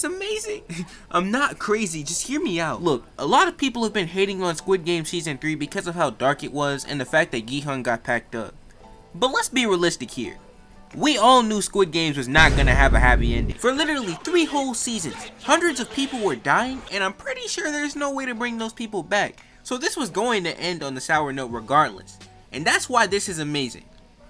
is amazing. I'm not crazy, just hear me out. Look, a lot of people have been hating on Squid Game Season 3 because of how dark it was and the fact that Gi-hun got packed up. But let's be realistic here. We all knew Squid Games was not gonna have a happy ending. For literally 3 whole seasons, hundreds of people were dying, and I'm pretty sure there's no way to bring those people back. So this was going to end on the sour note regardless. And that's why this is amazing.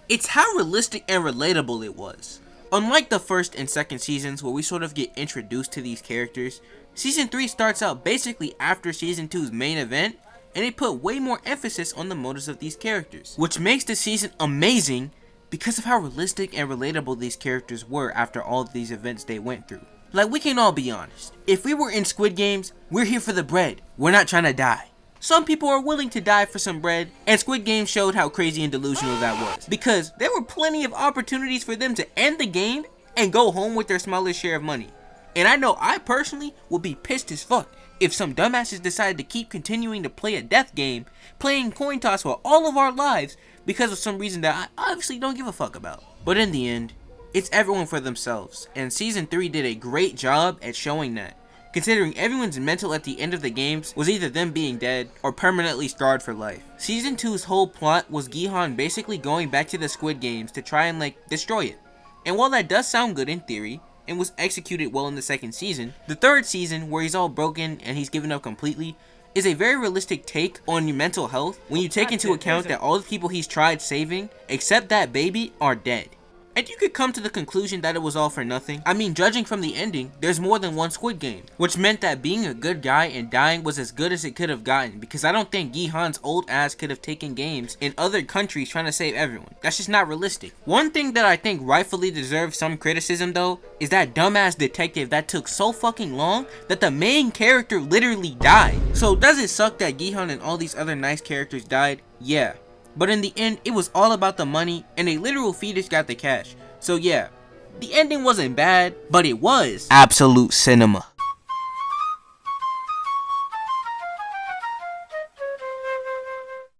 It's how realistic and relatable it was. Unlike the first and second seasons where we sort of get introduced to these characters, Season 3 starts out basically after Season 2's main event, and they put way more emphasis on the motives of these characters, which makes the season amazing because of how realistic and relatable these characters were after all of these events they went through. Like, we can all be honest. If we were in Squid Games, we're here for the bread. We're not trying to die. Some people are willing to die for some bread, and Squid Game showed how crazy and delusional that was. Because there were plenty of opportunities for them to end the game and go home with their smallest share of money. And I know I personally would be pissed as fuck if some dumbasses decided to keep continuing to play a death game, playing coin toss for all of our lives because of some reason that I obviously don't give a fuck about. But in the end, it's everyone for themselves, and Season 3 did a great job at showing that, considering everyone's mental at the end of the games was either them being dead or permanently scarred for life. Season 2's whole plot was Gi-hun basically going back to the Squid Games to try and destroy it. And while that does sound good in theory, and was executed well in the second season, the third season, where he's all broken and he's given up completely, is a very realistic take on your mental health when you take into account that all the people he's tried saving, except that baby, are dead. And you could come to the conclusion that it was all for nothing. I mean, judging from the ending, there's more than one Squid Game, which meant that being a good guy and dying was as good as it could have gotten, because I don't think Gi-hun's old ass could have taken games in other countries trying to save everyone. That's just not realistic. One thing that I think rightfully deserves some criticism though, is that dumbass detective that took so fucking long that the main character literally died. So does it suck that Gi-hun and all these other nice characters died? Yeah. But in the end, it was all about the money, and a literal fetus got the cash. So yeah, the ending wasn't bad, but it was absolute cinema.